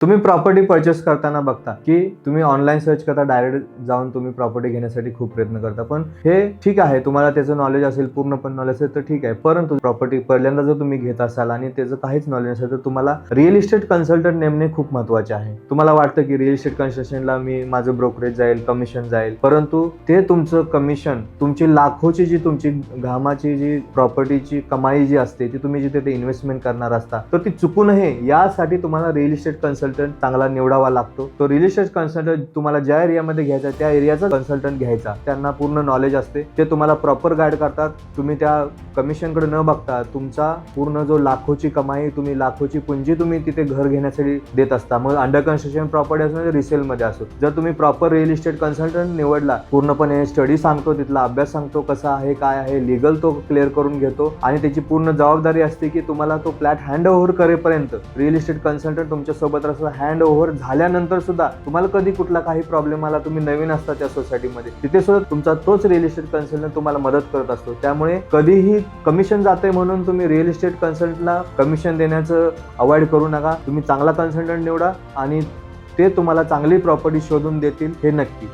तुम्ही property purchase करताना बघता की तुम्ही ऑनलाईन सर्च करता, डायरेक्ट जाऊन तुम्ही प्रॉपर्टी घेण्यासाठी खूप प्रयत्न करता. पण हे ठीक आहे, तुम्हाला त्याचं नॉलेज असेल, पूर्णपणे नॉलेज असेल तर ठीक आहे. परंतु प्रॉपर्टी पहिल्यांदा जर तुम्ही घेत असाल आणि त्याचं काहीच नॉलेज नसेल तर तुम्हाला रिअल इस्टेट कन्सल्टंट नेमणे खूप महत्त्वाचे आहे. तुम्हाला वाटतं की रिअल इस्टेट कन्स्ट्रक्शनला माझं ब्रोकरेज जाईल, कमिशन जाईल, परंतु ते तुमचं कमिशन, तुमची लाखोची जी तुमची घामाची जी प्रॉपर्टीची कमाई जी असते ती तुम्ही जिथे ते इन्व्हेस्टमेंट करणार असता तर ती चुकू नये यासाठी तुम्हाला रिअल इस्टेट कन्सल्टंट चांगला निवडावा लागतो. तो रिअल इस्टेट कन्सल्टंट तुम्हाला ज्या एरियामध्ये घ्यायचा त्या एरियाचा कन्सल्टंट घ्यायचा. त्यांना पूर्ण नॉलेज असते, ते तुम्हाला प्रॉपर गाईड करतात. तुम्ही त्या कमिशनकडे न बघता तुमचा पूर्ण जो लाखोची कमाई, तुम्ही लाखोची पुंजी तुम्ही तिथे घर घेण्यासाठी देत असता. मग अंडर कन्स्ट्रक्शन प्रॉपर्टी असो, रिसेलमध्ये असो, जर तुम्ही प्रॉपर रिअल इस्टेट कन्सल्टंट निवडला, पूर्णपणे स्टडी सांगतो, तिथला अभ्यास सांगतो, कसा आहे काय आहे, लिगल तो क्लिअर करून घेतो आणि त्याची पूर्ण जबाबदारी असते की तुम्हाला तो फ्लॅट हँड ओव्हर करेपर्यंत रिअल इस्टेट कन्सल्टंट तुमच्या सोबत हँड ओव्हर झाल्यानंतर सुद्धा तुम्हाला कधी कुठला काही प्रॉब्लेम आला, तुम्ही नवीन असता त्या सोसायटीमध्ये, तिथे सुद्धा तुमचा तोच रिअल इस्टेट कन्सल्टंट तुम्हाला मदत करत असतो. त्यामुळे कधीही कमिशन जाते म्हणून तुम्ही रिअल इस्टेट कन्सल्टंटला कमिशन देण्याचं अवॉइड करू नका. तुम्ही चांगला कन्सल्टंट निवडा आणि ते तुम्हाला चांगली प्रॉपर्टी शोधून देतील, हे नक्की.